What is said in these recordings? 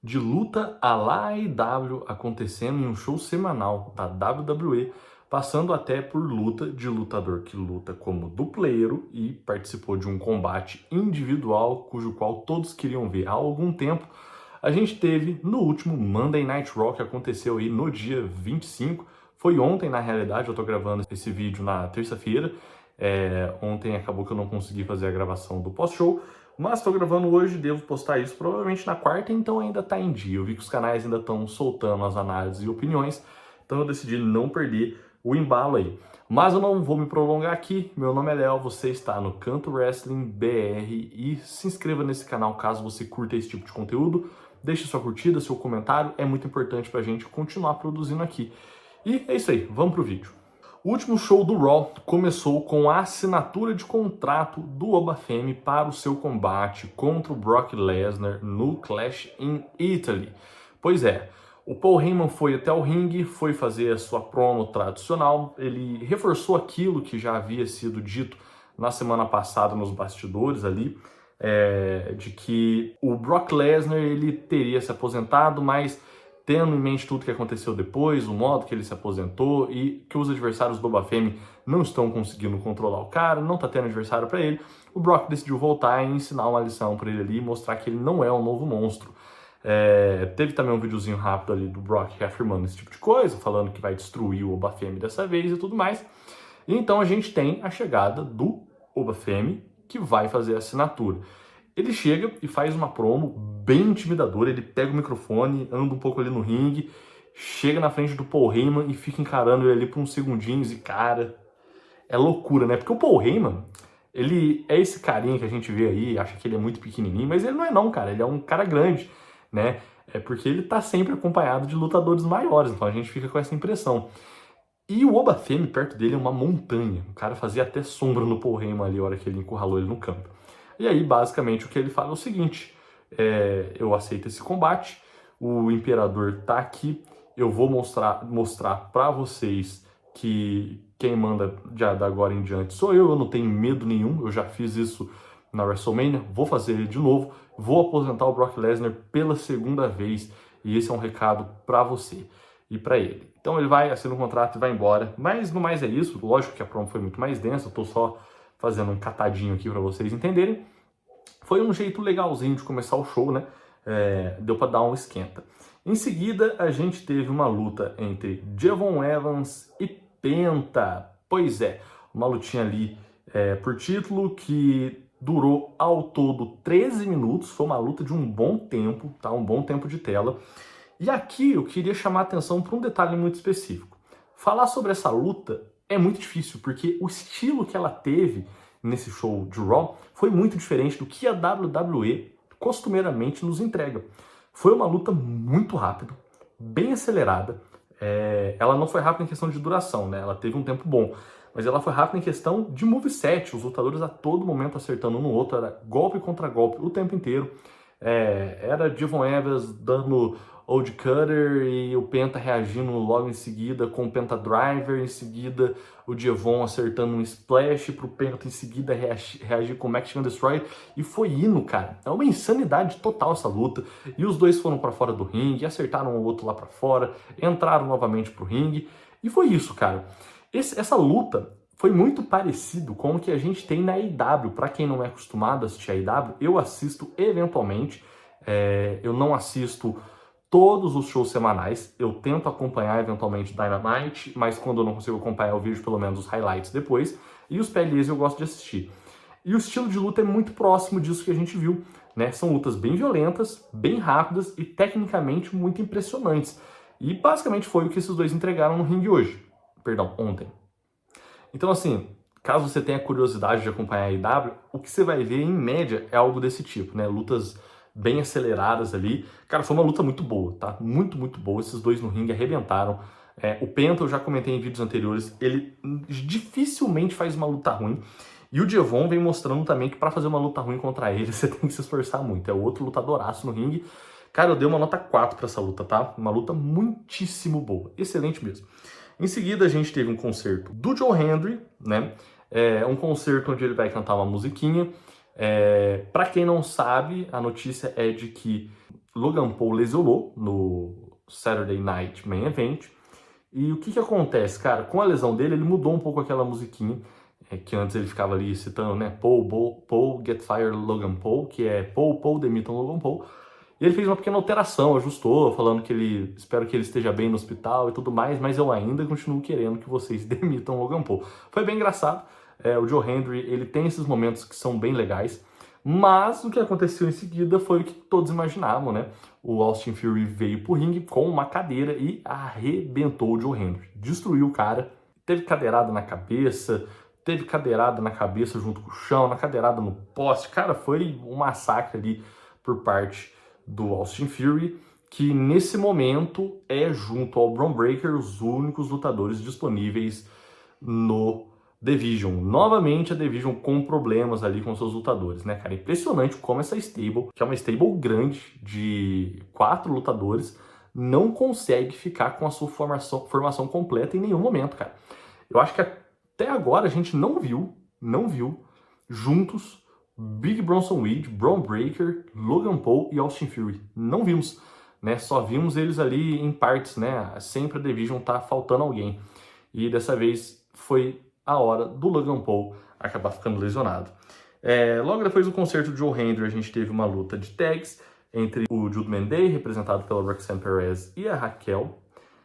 de luta à la AEW acontecendo em um show semanal da WWE, passando até por luta de lutador que luta como dupleiro e participou de um combate individual, cujo qual todos queriam ver há algum tempo. A gente teve no último Monday Night Raw, que aconteceu aí no dia 25, foi ontem na realidade, eu tô gravando esse vídeo na terça-feira, ontem acabou que eu não consegui fazer a gravação do pós-show, mas estou gravando hoje, devo postar isso provavelmente na quarta, então ainda tá em dia. Eu vi que os canais ainda estão soltando as análises e opiniões, então eu decidi não perder o embalo aí. Mas eu não vou me prolongar aqui, meu nome é Léo, você está no Canto Wrestling BR e se inscreva nesse canal caso você curta esse tipo de conteúdo. Deixe sua curtida, seu comentário, é muito importante pra gente continuar produzindo aqui. E é isso aí, vamos pro vídeo. O último show do Raw começou com a assinatura de contrato do Obafemi para o seu combate contra o Brock Lesnar no Clash in Italy. Pois é, o Paul Heyman foi até o ringue, foi fazer a sua promo tradicional, ele reforçou aquilo que já havia sido dito na semana passada nos bastidores ali, de que o Brock Lesnar ele teria se aposentado, mas tendo em mente tudo que aconteceu depois, o modo que ele se aposentou e que os adversários do Obafemi não estão conseguindo controlar o cara, não tá tendo adversário para ele, o Brock decidiu voltar e ensinar uma lição para ele ali e mostrar que ele não é um novo monstro. Teve também um videozinho rápido ali do Brock reafirmando esse tipo de coisa, falando que vai destruir o Obafemi dessa vez e tudo mais. E então a gente tem a chegada do Obafemi, que vai fazer a assinatura. Ele chega e faz uma promo bem intimidadora, ele pega o microfone, anda um pouco ali no ringue, chega na frente do Paul Heyman e fica encarando ele ali por uns segundinhos e, cara, é loucura, né? Porque o Paul Heyman, ele é esse carinha que a gente vê aí, acha que ele é muito pequenininho, mas ele não é não, cara, ele é um cara grande, né? É porque ele tá sempre acompanhado de lutadores maiores, então a gente fica com essa impressão. E o Obafemi, perto dele, é uma montanha. O cara fazia até sombra no Paul Heyman ali, a hora que ele encurralou ele no campo. E aí, basicamente, o que ele fala é o seguinte, eu aceito esse combate, o Imperador tá aqui, eu vou mostrar pra vocês que quem manda já da agora em diante sou eu não tenho medo nenhum, eu já fiz isso na WrestleMania, vou fazer de novo, vou aposentar o Brock Lesnar pela segunda vez, e esse é um recado pra você e pra ele. Então ele vai, assina o contrato e vai embora, mas no mais é isso, lógico que a promo foi muito mais densa, eu tô só fazendo um catadinho aqui para vocês entenderem. Foi um jeito legalzinho de começar o show, né? Deu para dar um esquenta. Em seguida, a gente teve uma luta entre Javon Evans e Penta. Pois é, uma lutinha ali por título que durou ao todo 13 minutos. Foi uma luta de um bom tempo, tá? Um bom tempo de tela. E aqui eu queria chamar a atenção para um detalhe muito específico. Falar sobre essa luta é muito difícil, porque o estilo que ela teve nesse show de Raw foi muito diferente do que a WWE costumeiramente nos entrega. Foi uma luta muito rápida, bem acelerada. Ela não foi rápida em questão de duração, né? Ela teve um tempo bom, mas ela foi rápida em questão de moveset, os lutadores a todo momento acertando um no outro, era golpe contra golpe o tempo inteiro. Era Javon Evans dando Old Cutter e o Penta reagindo logo em seguida com o Penta Driver, em seguida o Javon acertando um splash pro Penta em seguida reagir com o Mexican Destroyer, e foi indo, cara. É uma insanidade total essa luta, e os dois foram para fora do ringue, acertaram o outro lá para fora, entraram novamente pro ringue, e foi isso, cara. Essa luta foi muito parecido com o que a gente tem na AEW. Para quem não é acostumado a assistir a AEW, eu assisto eventualmente, eu não assisto todos os shows semanais, eu tento acompanhar eventualmente Dynamite, mas quando eu não consigo acompanhar eu vejo pelo menos os highlights depois, e os PLEs eu gosto de assistir. E o estilo de luta é muito próximo disso que a gente viu, né? São lutas bem violentas, bem rápidas e tecnicamente muito impressionantes. E basicamente foi o que esses dois entregaram no ringue hoje. Perdão, ontem. Então assim, caso você tenha curiosidade de acompanhar a AEW, o que você vai ver em média é algo desse tipo, né? Lutas bem aceleradas ali. Cara, foi uma luta muito boa, tá? Muito, muito boa. Esses dois no ringue arrebentaram. O Penta, eu já comentei em vídeos anteriores, ele dificilmente faz uma luta ruim. E o Javon vem mostrando também que para fazer uma luta ruim contra ele, você tem que se esforçar muito. É outro lutadoraço no ringue. Cara, eu dei uma nota 4 para essa luta, tá? Uma luta muitíssimo boa. Excelente mesmo. Em seguida, a gente teve um concerto do Joe Hendry, né? Um concerto onde ele vai cantar uma musiquinha. Para quem não sabe, a notícia é de que Logan Paul lesionou no Saturday Night Main Event. E o que acontece, cara? Com a lesão dele, ele mudou um pouco aquela musiquinha, que antes ele ficava ali citando, né? Paul, get fired Logan Paul, que é Paul, demitam Logan Paul. E ele fez uma pequena alteração, ajustou, falando que ele espero que ele esteja bem no hospital e tudo mais, mas eu ainda continuo querendo que vocês demitam Logan Paul. Foi bem engraçado. O Joe Hendry, ele tem esses momentos que são bem legais, mas o que aconteceu em seguida foi o que todos imaginavam, né? O Austin Fury veio pro ringue com uma cadeira e arrebentou o Joe Hendry. Destruiu o cara, teve cadeirada na cabeça, junto com o chão, na cadeirada no poste. Cara, foi um massacre ali por parte do Austin Fury, que nesse momento é, junto ao Bron Breakker, os únicos lutadores disponíveis no Division. Novamente a Division com problemas ali com seus lutadores, né, cara? Impressionante como essa stable, que é uma stable grande de 4 lutadores, não consegue ficar com a sua formação completa em nenhum momento, cara. Eu acho que até agora a gente não viu juntos Big Bronson Reed, Bron Breakker, Logan Paul e Austin Fury. Não vimos, né? Só vimos eles ali em partes, né? Sempre a Division tá faltando alguém. E dessa vez foi a hora do Logan Paul acabar ficando lesionado. Logo depois do concerto de Joe Hendry, a gente teve uma luta de tags entre o Judgment Day, representado pela Roxanne Perez, e a Raquel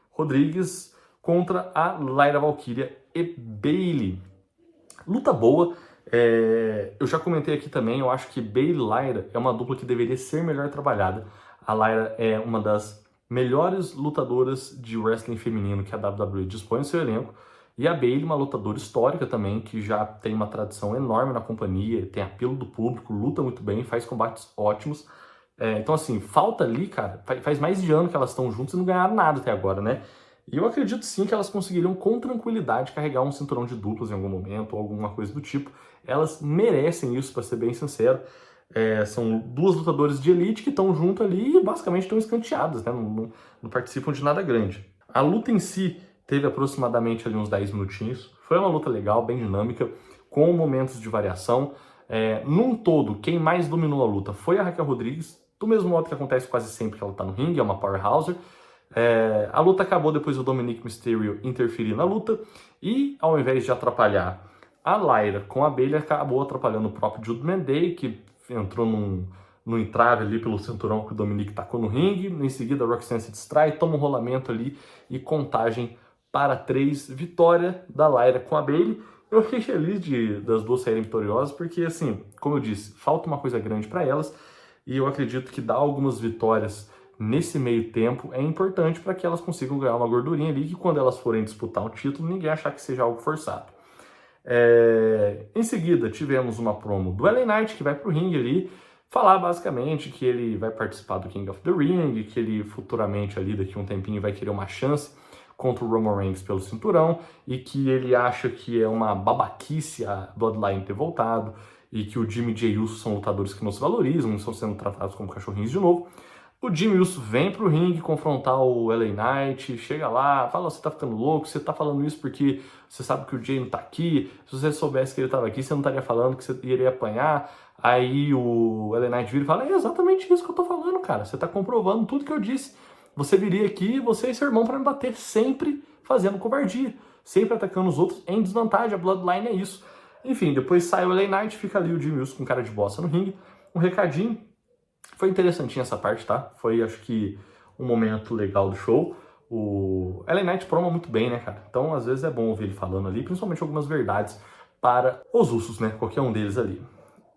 Rodrigues, contra a Lyra Valkyria e Bayley. Luta boa. Eu já comentei aqui também, eu acho que Bayley e Lyra é uma dupla que deveria ser melhor trabalhada. A Lyra é uma das melhores lutadoras de wrestling feminino que a WWE dispõe no seu elenco. E a Bayley, uma lutadora histórica também, que já tem uma tradição enorme na companhia, tem apelo do público, luta muito bem, faz combates ótimos. Então, assim, falta ali, cara, faz mais de ano que elas estão juntas e não ganharam nada até agora, né? E eu acredito sim que elas conseguiriam com tranquilidade carregar um cinturão de duplas em algum momento, ou alguma coisa do tipo. Elas merecem isso, para ser bem sincero. São 2 lutadoras de elite que estão junto ali e basicamente estão escanteadas, né? Não participam de nada grande. A luta em si teve aproximadamente ali uns 10 minutinhos. Foi uma luta legal, bem dinâmica, com momentos de variação. Num todo, quem mais dominou a luta foi a Raquel Rodrigues, do mesmo modo que acontece quase sempre que ela tá no ringue, é uma powerhouser. A luta acabou depois do Dominic Mysterio interferir na luta e, ao invés de atrapalhar a Lyra com a Bayley, acabou atrapalhando o próprio Judgment Day, que entrou no entrave ali pelo cinturão que o Dominic tacou no ringue. Em seguida, a Roxanne se distrai, toma um rolamento ali e contagem para 3, vitória da Lyra com a Bayley. Eu fiquei feliz das duas saírem vitoriosas, porque, assim, como eu disse, falta uma coisa grande para elas, e eu acredito que dar algumas vitórias nesse meio tempo é importante para que elas consigam ganhar uma gordurinha ali, que quando elas forem disputar um título, ninguém achar que seja algo forçado. Em seguida, tivemos uma promo do LA Knight, que vai pro ringue ali, falar basicamente que ele vai participar do King of the Ring, que ele futuramente ali, daqui a um tempinho, vai querer uma chance contra o Roman Reigns pelo cinturão, e que ele acha que é uma babaquice a Bloodline ter voltado, e que o Jimmy e Jey Uso são lutadores que não se valorizam, não estão sendo tratados como cachorrinhos de novo. O Jimmy Uso vem pro ringue confrontar o LA Knight, chega lá, fala, você tá ficando louco, você tá falando isso porque você sabe que o Jay não tá aqui, se você soubesse que ele tava aqui, você não estaria falando que você iria apanhar. Aí o LA Knight vira e fala, é exatamente isso que eu tô falando, cara, você tá comprovando tudo que eu disse. Você viria aqui, você e seu irmão, para me bater, sempre fazendo covardia, sempre atacando os outros em desvantagem, a Bloodline é isso. Enfim, depois sai o LA Knight, fica ali o Jimmy Uso com cara de bosta no ringue, um recadinho. Foi interessantinha essa parte, tá? Foi, acho que, um momento legal do show. O LA Knight proma muito bem, né, cara? Então, às vezes é bom ouvir ele falando ali, principalmente algumas verdades para os Usos, né? Qualquer um deles ali.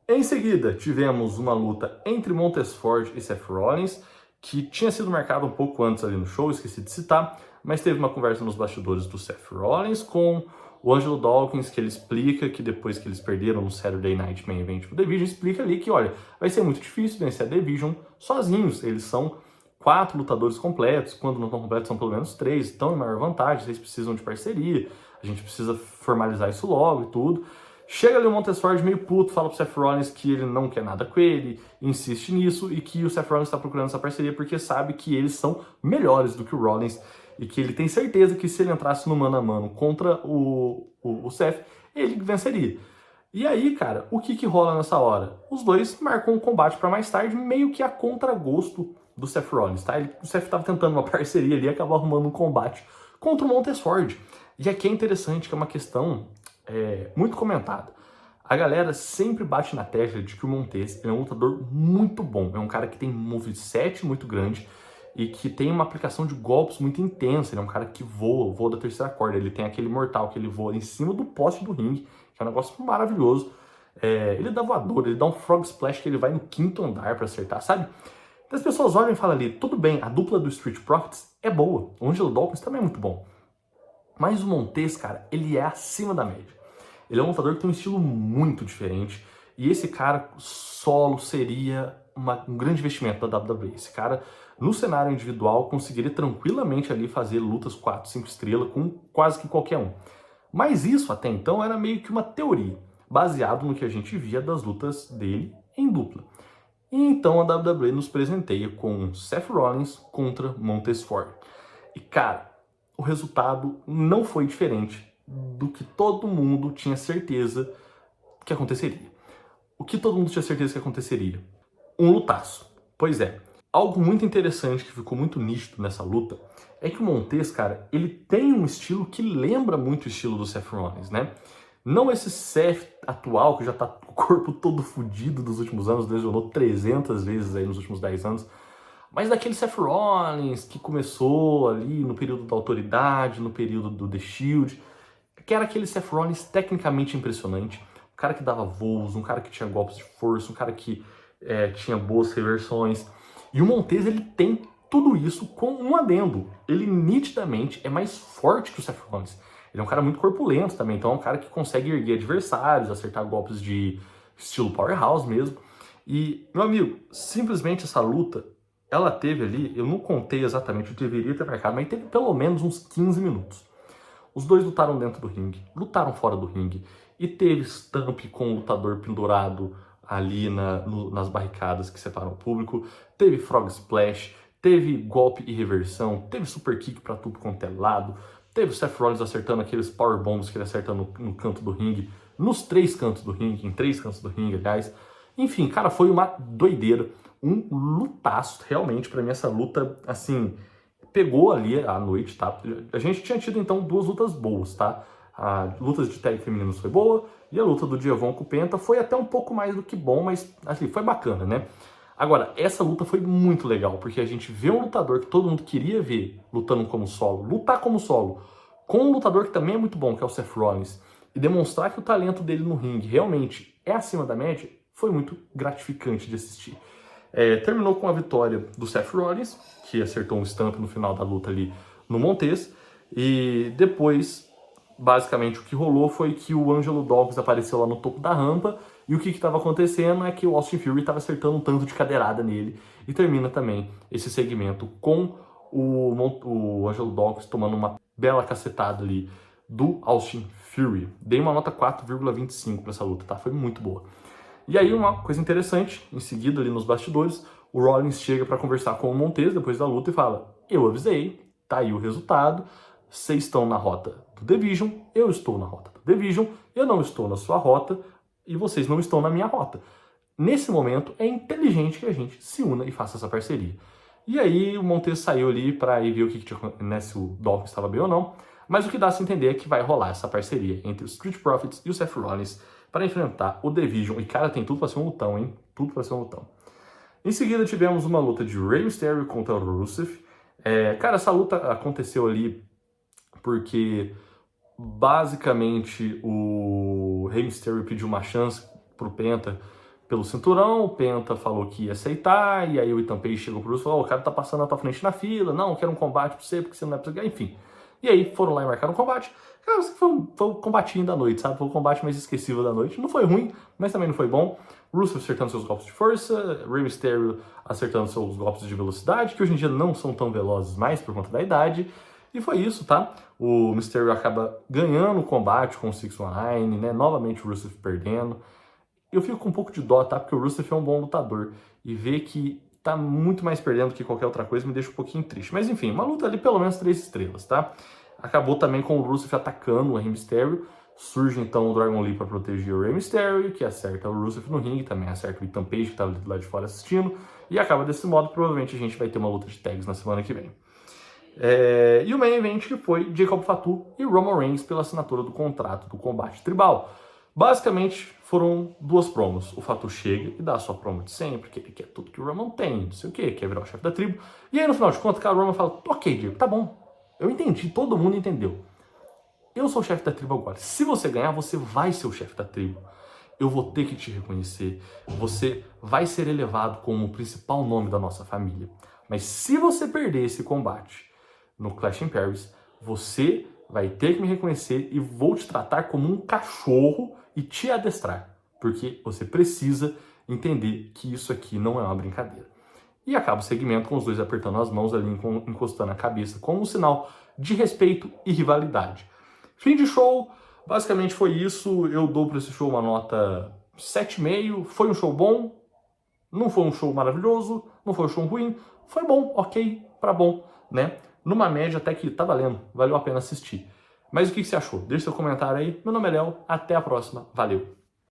Em seguida, tivemos uma luta entre Montez Ford e Seth Rollins, que tinha sido marcada um pouco antes ali no show, esqueci de citar, mas teve uma conversa nos bastidores do Seth Rollins com o Angelo Dawkins, que ele explica que depois que eles perderam no Saturday Night Main Event do Division, explica ali que, olha, vai ser muito difícil vencer a Division sozinhos. Eles são 4 lutadores completos, quando não estão completos são pelo menos 3, estão em maior vantagem, vocês precisam de parceria, a gente precisa formalizar isso logo e tudo. Chega ali o Montez Ford meio puto, fala pro Seth Rollins que ele não quer nada com ele, insiste nisso, e que o Seth Rollins está procurando essa parceria porque sabe que eles são melhores do que o Rollins, e que ele tem certeza que se ele entrasse no mano a mano contra o Seth, ele venceria. E aí, cara, o que rola nessa hora? Os dois marcam um combate para mais tarde, meio que a contragosto do Seth Rollins, tá? O Seth tava tentando uma parceria ali e acabou arrumando um combate contra o Montez Ford. E aqui é interessante que é uma questão muito comentada. A galera sempre bate na tecla de que o Montez é um lutador muito bom, é um cara que tem um moveset muito grande e que tem uma aplicação de golpes muito intensa. Ele é um cara que voa da terceira corda. Ele tem aquele mortal que ele voa em cima do poste do ringue, que é um negócio maravilhoso. Ele dá voador, ele dá um frog splash que ele vai no quinto andar pra acertar, sabe? Então as pessoas olham e falam ali, tudo bem, a dupla do Street Profits é boa, o Angelo Dawkins também é muito bom. Mas o Montez, cara, ele é acima da média. Ele é um lutador que tem um estilo muito diferente. E esse cara solo seria um grande investimento da WWE. Esse cara, no cenário individual, conseguiria tranquilamente ali fazer lutas 4, 5 estrelas com quase que qualquer um. Mas isso, até então, era meio que uma teoria, baseado no que a gente via das lutas dele em dupla. E então a WWE nos presenteia com Seth Rollins contra Montez Ford. E cara, o resultado não foi diferente do que todo mundo tinha certeza que aconteceria. O que todo mundo tinha certeza que aconteceria? Um lutaço. Pois é, algo muito interessante que ficou muito nítido nessa luta é que o Montez, cara, ele tem um estilo que lembra muito o estilo do Seth Rollins, né? Não esse Seth atual, que já tá com o corpo todo fudido dos últimos anos, lesionou 300 vezes aí nos últimos 10 anos, mas daquele Seth Rollins que começou ali no período da autoridade, no período do The Shield, que era aquele Seth Rollins tecnicamente impressionante, um cara que dava voos, um cara que tinha golpes de força, um cara que tinha boas reversões. E o Montez, ele tem tudo isso com um adendo. Ele nitidamente é mais forte que o Seth Rollins. Ele é um cara muito corpulento também, então é um cara que consegue erguer adversários, acertar golpes de estilo powerhouse mesmo. E, meu amigo, simplesmente essa luta, ela teve ali, eu não contei exatamente, eu deveria ter marcado, mas teve pelo menos uns 15 minutos. Os dois lutaram dentro do ringue, lutaram fora do ringue, e teve stamp com o lutador pendurado ali nas barricadas que separam o público, teve frog splash, teve golpe e reversão, teve super kick pra tudo quanto é lado, teve o Seth Rollins acertando aqueles power bombs que ele acerta no canto do ringue, nos 3 cantos do ringue, em 3 cantos do ringue, aliás. Enfim, cara, foi uma doideira, um lutaço, realmente, pra mim essa luta, assim, pegou ali a noite, tá? A gente tinha tido, então, 2 lutas boas, tá? A luta de tag femininos foi boa, e a luta do Diavon com o Penta foi até um pouco mais do que bom, mas, assim, foi bacana, né? Agora, essa luta foi muito legal, porque a gente vê um lutador que todo mundo queria ver lutando como solo, lutar como solo, com um lutador que também é muito bom, que é o Seth Rollins, e demonstrar que o talento dele no ringue realmente é acima da média, foi muito gratificante de assistir. Terminou com a vitória do Seth Rollins, que acertou um stamp no final da luta ali no Montez, e depois, basicamente, o que rolou foi que o Angelo Dawkins apareceu lá no topo da rampa, e o que estava acontecendo é que o Austin Fury estava acertando um tanto de cadeirada nele, e termina também esse segmento com o Angelo Dawkins tomando uma bela cacetada ali do Austin Fury. Dei uma nota 4,25 para essa luta, tá? Foi muito boa. E aí uma coisa interessante, em seguida ali nos bastidores, o Rollins chega para conversar com o Montez depois da luta e fala: eu avisei, tá aí o resultado, vocês estão na rota do Division, eu estou na rota do Division, eu não estou na sua rota e vocês não estão na minha rota. Nesse momento é inteligente que a gente se una e faça essa parceria. E aí o Montez saiu ali para ir ver o que tinha, né, se o Dawkins estava bem ou não, mas o que dá a se entender é que vai rolar essa parceria entre os Street Profits e o Seth Rollins para enfrentar o Division. E, cara, tem tudo para ser um lutão, hein? Tudo para ser um lutão. Em seguida, tivemos uma luta de Rey Mysterio contra o Rusev. Cara, essa luta aconteceu ali porque, basicamente, o Rey Mysterio pediu uma chance pro Penta pelo cinturão. O Penta falou que ia aceitar, e aí o Ethan Page chegou pro Rusev e falou: o cara tá passando na tua frente na fila, não, eu quero um combate pra você, porque você não é pra você, enfim. E aí foram lá e marcaram um combate. Cara, foi um combatinho da noite, sabe? Foi o combate mais esquecível da noite. Não foi ruim, mas também não foi bom. Rusev acertando seus golpes de força, Rey Mysterio acertando seus golpes de velocidade, que hoje em dia não são tão velozes mais por conta da idade. E foi isso, tá? O Mysterio acaba ganhando o combate com o 619, né? Novamente o Rusev perdendo. Eu fico com um pouco de dó, tá? Porque o Rusev é um bom lutador. E ver que tá muito mais perdendo que qualquer outra coisa me deixa um pouquinho triste. Mas enfim, uma luta ali pelo menos 3 estrelas, tá? Acabou também com o Rusev atacando o Rey Mysterio, Surge então o Dragon Lee para proteger o Rey Mysterio, que acerta o Rusev no ringue, também acerta o Ethan Page, que estava do lado de fora assistindo, e acaba desse modo. Provavelmente a gente vai ter uma luta de tags na semana que vem. E o main event, que foi Jacob Fatu e Roman Reigns pela assinatura do contrato do combate tribal. Basicamente foram duas promos. O Fatu chega e dá a sua promo de sempre, que ele quer tudo que o Roman tem, não sei o que, quer virar o chefe da tribo. E aí no final de contas, cara, o Roman fala: ok, Diego, tá bom, eu entendi, todo mundo entendeu. Eu sou o chefe da tribo agora. Se você ganhar, você vai ser o chefe da tribo. Eu vou ter que te reconhecer. Você vai ser elevado como o principal nome da nossa família. Mas se você perder esse combate no Clash in Paris, você vai ter que me reconhecer e vou te tratar como um cachorro e te adestrar. Porque você precisa entender que isso aqui não é uma brincadeira. E acaba o segmento com os dois apertando as mãos ali, encostando a cabeça, como um sinal de respeito e rivalidade. Fim de show, basicamente foi isso. Eu dou para esse show uma nota 7,5. Foi um show bom, não foi um show maravilhoso, não foi um show ruim, foi bom, ok, para bom, né? Numa média até que tá valendo, valeu a pena assistir. Mas o que você achou? Deixe seu comentário aí. Meu nome é Léo, até a próxima, valeu!